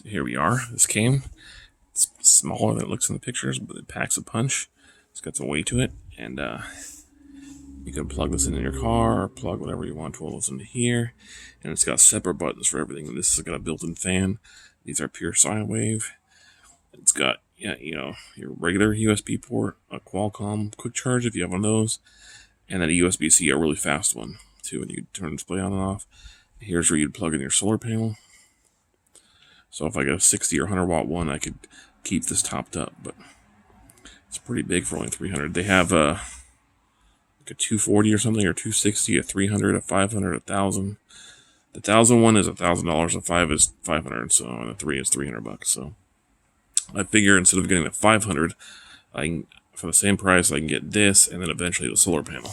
So here we are. This came. It's smaller than it looks in the pictures, but it packs a punch. It's got some weight to it, and you can plug this in your car or plug whatever you want to this into here. And it's got separate buttons for everything. This has got a built-in fan. These are pure sine wave. It's got your regular USB port, a Qualcomm quick charge if you have one of those, and then a USB-C, a really fast one too, and you turn the display on and off. Here's where you'd plug in your solar panel. So if I got a 60 or 100 watt one, I could keep this topped up, but it's pretty big for only $300. They have like a 240 or something, or 260, a 300, a 500, a 1,000. The 1,000 one is $1,000, the 5 is 500, so and the 3 is $300. So I figure instead of getting the 500, I can, for the same price, I can get this and then eventually the solar panel.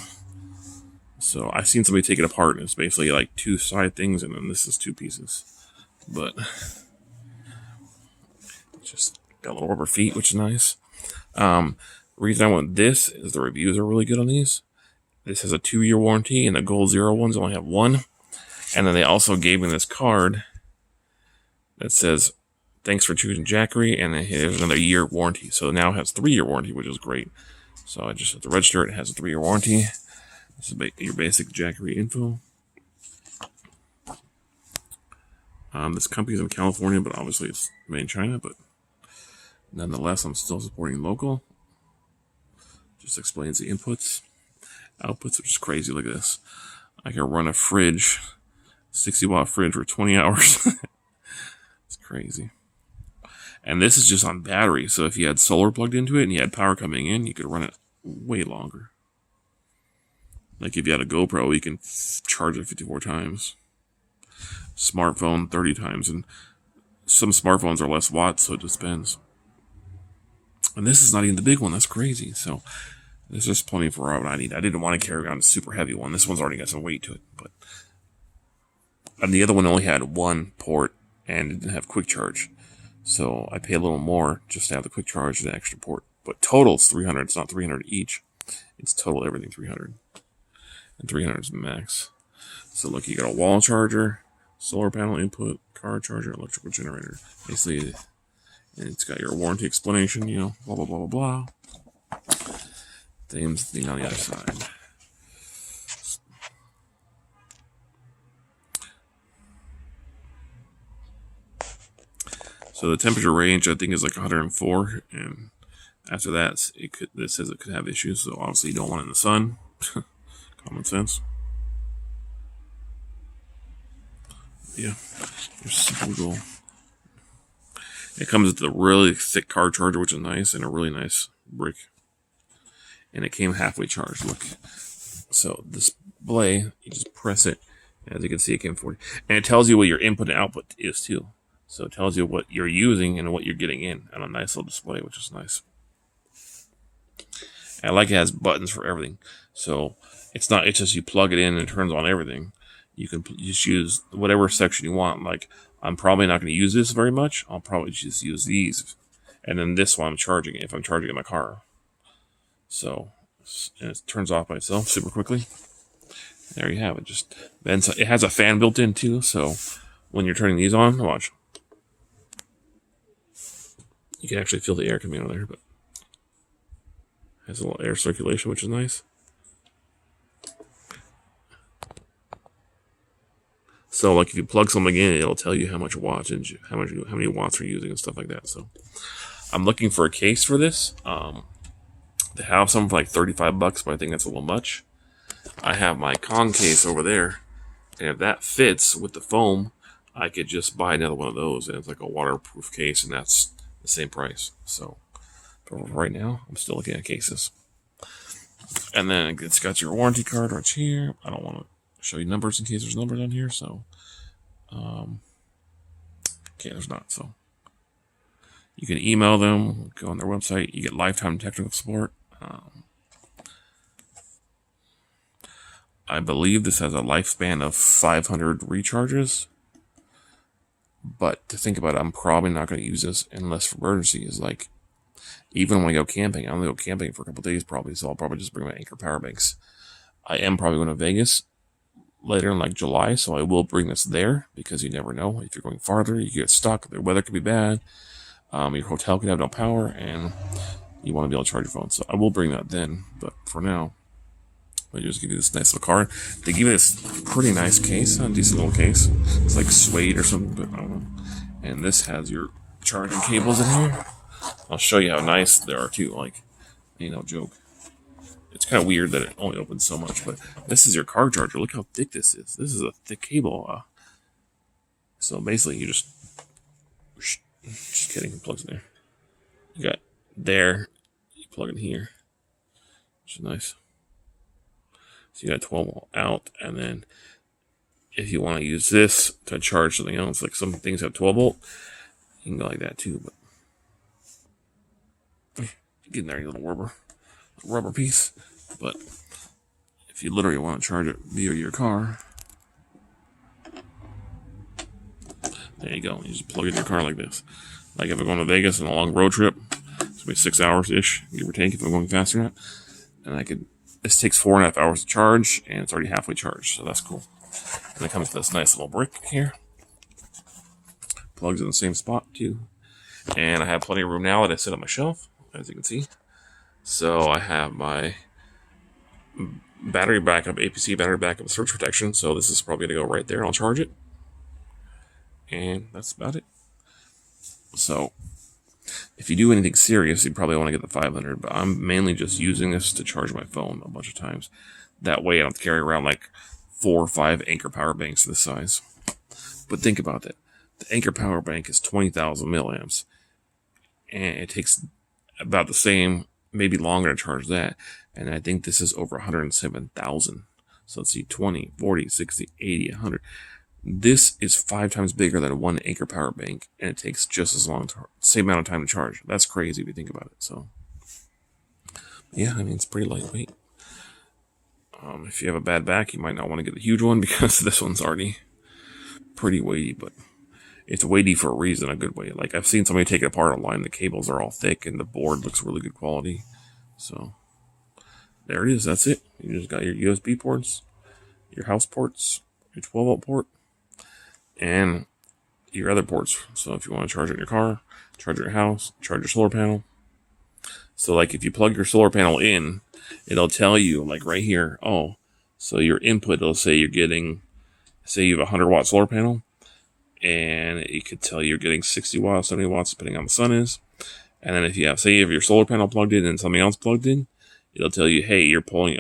So I've seen somebody take it apart, and it's basically like two side things, and then this is two pieces. But just got little rubber feet, which is nice. Reason I want this is the reviews are really good on these. This has a 2-year warranty, and the Gold Zero ones only have 1. And then they also gave me this card that says, "Thanks for choosing Jackery," and there's another year warranty. So now it has 3-year warranty, which is great. So I just have to register it. It has a 3-year warranty. This is your basic Jackery info. This company's in California, but obviously it's made in China. But nonetheless, I'm still supporting local. Just explains the inputs, outputs, which is crazy. Look at this. I can run a fridge, 60-watt fridge for 20 hours. It's crazy. And this is just on battery. So if you had solar plugged into it and you had power coming in, you could run it way longer. Like if you had a GoPro, you can charge it 54 times. Smartphone, 30 times. And some smartphones are less watts, so it just depends. And this is not even the big one. That's crazy. So there's just plenty for what I need. I didn't want to carry around a super heavy one. This one's already got some weight to it. And the other one only had 1 port and it didn't have quick charge. So I pay a little more just to have the quick charge and the extra port. But total it's $300. It's not $300 each. It's total everything $300. And $300 is max. So look, you got a wall charger, solar panel input, car charger, electrical generator. Basically, and it's got your warranty explanation, blah, blah, blah, blah, blah. Same thing on the other side. So the temperature range, I think, is like 104, and after that, this says it could have issues. So obviously, you don't want it in the sun. Common sense. Yeah, you're super cool. It comes with a really thick car charger, which is nice, and a really nice brick. And it came halfway charged. Look, so display, you just press it. As you can see, it came 40, and it tells you what your input and output is too. So it tells you what you're using and what you're getting in on a nice little display, which is nice. And I like it has buttons for everything. So it's just you plug it in and it turns on everything. You can just use whatever section you want. Like, I'm probably not going to use this very much. I'll probably just use these. And then this one I'm charging if I'm charging in my car. So, and it turns off by itself super quickly. There you have it. It has a fan built in too. So when you're turning these on, watch. You can actually feel the air coming out of there, but it has a little air circulation, which is nice. So, like, if you plug something in, it'll tell you how much watts and how many watts you're using and stuff like that. So, I'm looking for a case for this. They have some for like $35, but I think that's a little much. I have my Kong case over there, and if that fits with the foam, I could just buy another one of those, and it's like a waterproof case, and that's the same price. So, for right now, I'm still looking at cases. And then it's got your warranty card right here. I don't want to show you numbers in case there's numbers on here. So, okay, there's not. So, you can email them, go on their website. You get lifetime technical support. I believe this has a lifespan of 500 recharges. But to think about it, I'm probably not going to use this unless for emergencies. Like, even when I go camping, I'm going to go camping for a couple days probably. So I'll probably just bring my Anchor power banks. I am probably going to Vegas later in like July, so I will bring this there because you never know. If you're going farther, you get stuck, the weather could be bad, your hotel could have no power, and you want to be able to charge your phone. So I will bring that then, but for now, I just give you this nice little card. They give you this pretty nice case, a decent little case. It's like suede or something, but I don't know. And this has your charging cables in here. I'll show you how nice they are too, like, ain't no joke. It's kind of weird that it only opens so much, but this is your car charger. Look how thick this is. This is a thick cable. So basically, you just kidding, it plugs in there. You got there, you plug in here, which is nice. So you got 12 volt out, and then if you want to use this to charge something else, like some things have 12 volt, you can go like that too. But get in there, you little rubber piece. But if you literally want to charge it via your car, there you go. You just plug in your car like this. Like if I'm going to Vegas on a long road trip, it's gonna be 6 hours ish, give or take, if I'm going faster than that. And this takes 4.5 hours to charge, and it's already halfway charged, so that's cool. And it comes with this nice little brick here. Plugs in the same spot too. And I have plenty of room now that I sit on my shelf, as you can see. So I have my battery backup, APC battery backup surge protection. So this is probably going to go right there, and I'll charge it. And that's about it. So if you do anything serious, you probably want to get the 500, but I'm mainly just using this to charge my phone a bunch of times. That way I don't have to carry around like 4 or 5 Anker power banks this size. But think about that. The Anker power bank is 20,000 milliamps, and it takes about the same, maybe longer to charge that. And I think this is over 107,000. So let's see, 20, 40, 60, 80, 100. This is 5 times bigger than one Anker power bank, and it takes just as long, same amount of time to charge. That's crazy if you think about it. So, yeah, I mean, it's pretty lightweight. If you have a bad back, you might not want to get a huge one because this one's already pretty weighty, but it's weighty for a reason, a good way. Like I've seen somebody take it apart online. The cables are all thick, and the board looks really good quality. So there it is. That's it. You just got your USB ports, your house ports, your 12 volt port, and your other ports. So if you want to charge it in your car, charge your house, charge your solar panel. So like if you plug your solar panel in, it'll tell you like right here, oh, so your input, it'll say you're getting, say you have a 100 watt solar panel, and it could tell you're getting 60 watts, 70 watts, depending on the sun is. And then if you have, say you have your solar panel plugged in and something else plugged in, it'll tell you, hey, you're pulling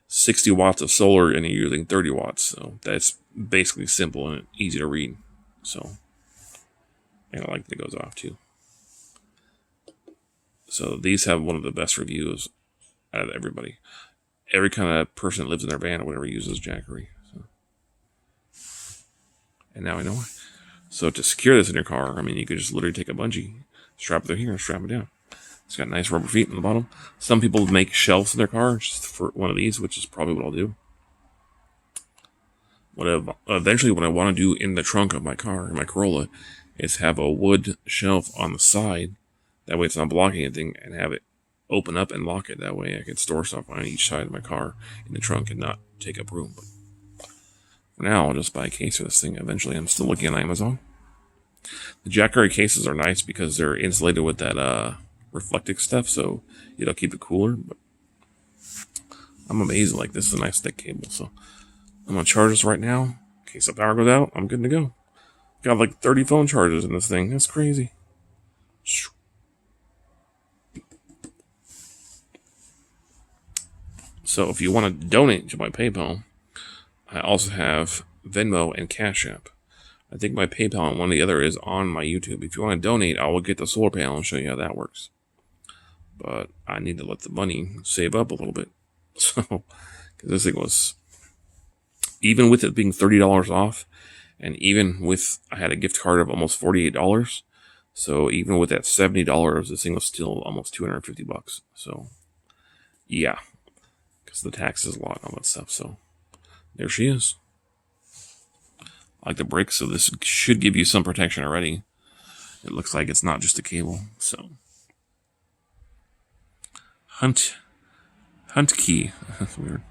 60 watts of solar and you're using 30 watts. So that's basically simple and easy to read. So, and I like that it goes off too. So these have one of the best reviews out of everybody. Every kind of person that lives in their van or whatever uses Jackery. So. And now I know why. So to secure this in your car, I mean, you could just literally take a bungee, strap it through here, and strap it down. It's got nice rubber feet on the bottom. Some people make shelves in their car just for one of these, which is probably what I'll do. Eventually, what I want to do in the trunk of my car, in my Corolla, is have a wood shelf on the side. That way it's not blocking anything, and have it open up and lock it. That way I can store stuff on each side of my car in the trunk and not take up room. But for now, I'll just buy a case for this thing. Eventually, I'm still looking on Amazon. The Jackery cases are nice because they're insulated with that reflective stuff, so it'll keep it cooler. But I'm amazed. Like, this is a nice thick cable, so I'm gonna charge this right now. In case the power goes out, I'm good to go. Got like 30 phone chargers in this thing. That's crazy. So if you want to donate to my PayPal, I also have Venmo and Cash App. I think my PayPal and one of the other is on my YouTube. If you want to donate, I will get the solar panel and show you how that works. But I need to let the money save up a little bit. So, because this thing was, even with it being $30 off, and even with, I had a gift card of almost $48. So even with that $70, this thing was still almost $250. So, yeah. Because the tax is a lot on that stuff. So, there she is. I like the brick, so this should give you some protection already. It looks like it's not just a cable. So, Hunt key. That's weird.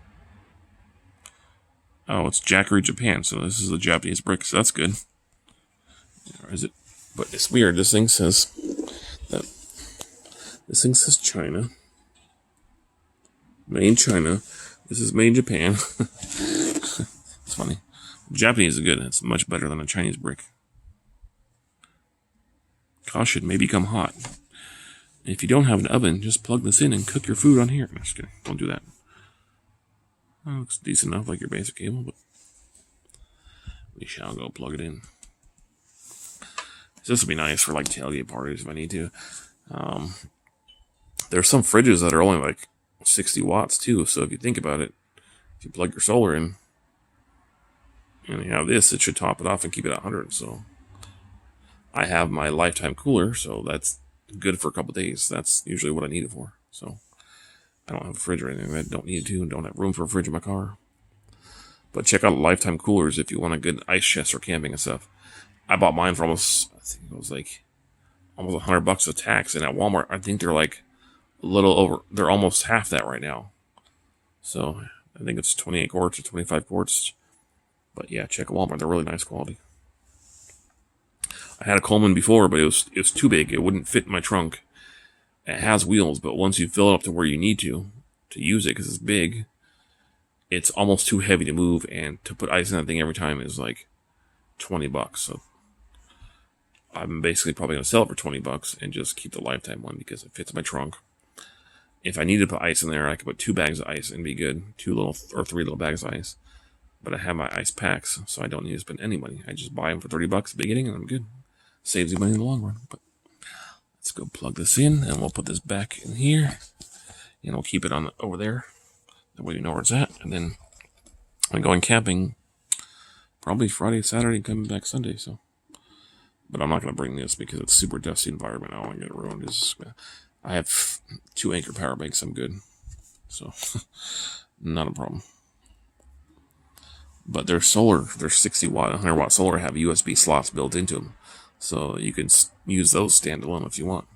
Oh, it's Jackery Japan, so this is a Japanese brick, so that's good. Or is it? But it's weird. This thing says China, made in China. This is made in Japan. It's funny. Japanese is good. It's much better than a Chinese brick. Caution, may become hot. If you don't have an oven, just plug this in and cook your food on here. No, just kidding. Don't do that. Well, looks decent enough, like your basic cable, but we shall go plug it in. This would be nice for like tailgate parties if I need to. There's some fridges that are only like 60 watts too. So if you think about it, if you plug your solar in and you have this, it should top it off and keep it at 100. So I have my lifetime cooler, so that's good for a couple days. That's usually what I need it for. So I don't have a fridge or anything. I don't need to and don't have room for a fridge in my car. But check out lifetime coolers if you want a good ice chest for camping and stuff. I bought mine for almost, I think it was like almost $100 of tax. And at Walmart, I think they're like a little over, they're almost half that right now. So I think it's 28 quarts or 25 quarts. But yeah, check Walmart. They're really nice quality. I had a Coleman before, but it was too big. It wouldn't fit in my trunk. It has wheels, but once you fill it up to where you need to use it, because it's big, it's almost too heavy to move. And to put ice in that thing every time is like $20. So I'm basically probably going to sell it for $20 and just keep the lifetime one because it fits my trunk. If I need to put ice in there, I could put 2 bags of ice and be good. 2 little or 3 little bags of ice. But I have my ice packs, so I don't need to spend any money. I just buy them for $30 at the beginning and I'm good. Saves you money in the long run. But let's go plug this in and we'll put this back in here. And we'll keep it on over there. That way you know where it's at. And then I'm going camping probably Friday, Saturday, and coming back Sunday. So, but I'm not going to bring this because it's super dusty environment. I don't want to get it ruined. I have 2 Anchor power banks. I'm good. So, not a problem. But they're solar. They're 60 watt, 100 watt solar. Have USB slots built into them. So you can use those standalone if you want.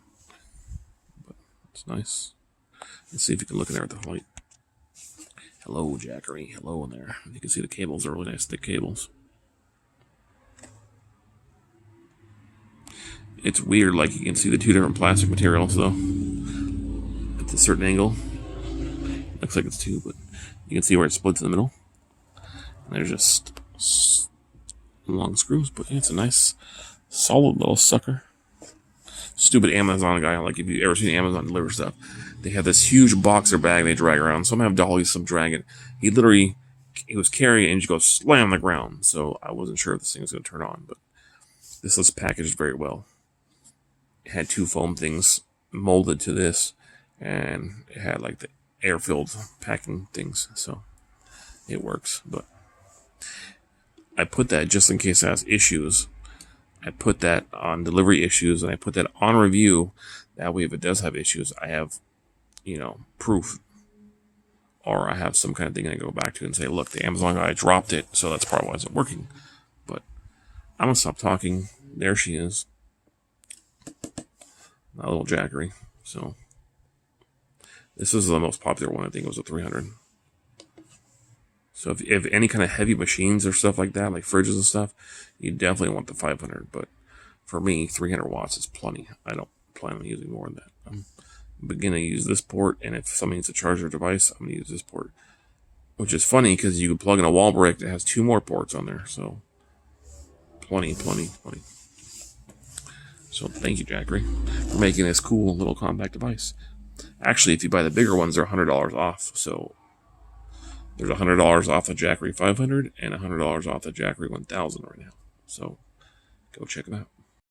But it's nice. Let's see if you can look in there at the light. Hello, Jackery. Hello in there. You can see the cables are really nice, thick cables. It's weird, like you can see the 2 different plastic materials, though. At a certain angle. Looks like it's 2, but you can see where it splits in the middle. And they're just long screws, but yeah, it's a nice, solid little sucker. Stupid Amazon guy, like if you've ever seen Amazon deliver stuff, they have this huge boxer bag they drag around. Some have dollies, some drag it. He was carrying it and just goes slam on the ground. So I wasn't sure if this thing was going to turn on, but this was packaged very well. It had 2 foam things molded to this, and it had like the air-filled packing things, so it works. But I put that just in case it has issues. I put that on delivery issues, and I put that on review. That way, if it does have issues, I have, proof. Or I have some kind of thing I go back to and say, look, the Amazon guy dropped it, so that's probably why it's not working. But I'm going to stop talking. There she is. My little Jackery. So this is the most popular one. I think it was a 300. So if any kind of heavy machines or stuff like that, like fridges and stuff, you definitely want the 500. But for me, 300 watts is plenty. I don't plan on using more than that. I'm beginning to use this port, and if somebody needs to charge their device, I'm going to use this port. Which is funny because you can plug in a wall brick that has 2 more ports on there. So plenty. So thank you, Jackery, for making this cool little compact device. Actually, if you buy the bigger ones, they're $100 off. So there's $100 off the Jackery 500 and $100 off the Jackery 1000 right now. So go check them out.